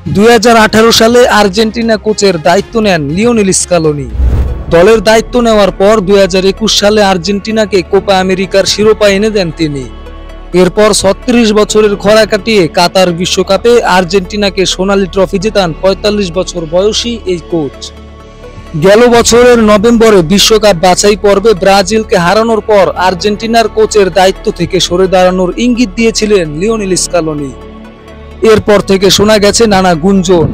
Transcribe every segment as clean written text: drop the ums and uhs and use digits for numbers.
2018 সালে আর্জেন্টিনা কোচের দায়িত্ব নেন লিওনেল স্কালোনি। দলের দায়িত্ব নেওয়ার পর 2021 সালে আর্জেন্টিনাকে কোপা আমেরিকার শিরোপা এনে দেন তিনি। এরপর 36 বছরের খরা কাটিয়ে কাতার বিশ্বকাপে আর্জেন্টিনাকে সোনালী ট্রফি জেতান 45 বছর বয়সী এই কোচ। গেল বছরের নভেম্বরে বিশ্বকাপ বাছাই পর্বে ব্রাজিলকে হারানোর পর আর্জেন্টিনার কোচের দায়িত্ব থেকে সরে দাঁড়ানোর ইঙ্গিত দিয়েছিলেন লিওনেল স্কালোনি। এরপর থেকে শোনা গেছে নানা গুঞ্জন।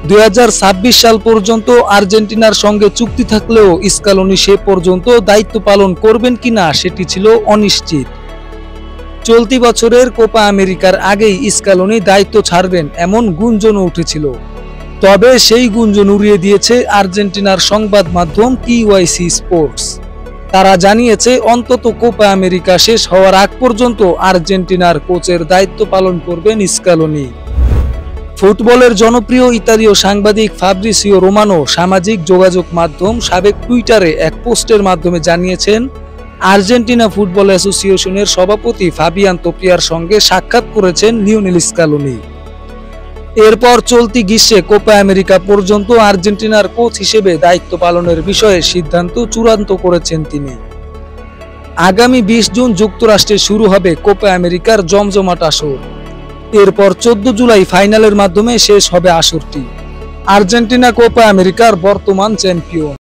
2026 সাল পর্যন্ত আর্জেন্টিনার সঙ্গে চুক্তি থাকলেও স্কালোনি সে পর্যন্ত দায়িত্ব পালন করবেন কিনা সেটি ছিল অনিশ্চিত। চলতি বছরের কোপা আমেরিকার আগেই স্কালোনি দায়িত্ব ছাড়বেন এমন গুঞ্জনও উঠেছিল। তবে সেই গুঞ্জন উড়িয়ে দিয়েছে আর্জেন্টিনার সংবাদ মাধ্যম TYC স্পোর্টস। তারা জানিয়েছে অন্তত কোপা আমেরিকা শেষ হওয়ার আগ পর্যন্ত আর্জেন্টিনার কোচের দায়িত্ব পালন করবেন স্কালোনি। ফুটবলের জনপ্রিয় ইতালীয় সাংবাদিক ফাব্রিসিও রোমানো সামাজিক যোগাযোগ মাধ্যম সাবেক টুইটারে এক পোস্টের মাধ্যমে জানিয়েছেন, আর্জেন্টিনা ফুটবল অ্যাসোসিয়েশনের সভাপতি ফাবিয়ান তোপিয়ার সঙ্গে সাক্ষাৎ করেছেন লিওনেল স্কালোনি। এরপর চলতি গ্রীষ্মে কোপা আমেরিকা পর্যন্ত আর্জেন্টিনার কোচ হিসেবে দায়িত্ব পালনের বিষয়ে সিদ্ধান্ত চূড়ান্ত করেছেন তিনি। আগামী 20 জুন যুক্তরাষ্ট্রে শুরু হবে কোপা আমেরিকার জমজমাট আসর। এরপর 14 জুলাই ফাইনালের মাধ্যমে শেষ হবে আসরটি। আর্জেন্টিনা কোপা আমেরিকার বর্তমান চ্যাম্পিয়ন।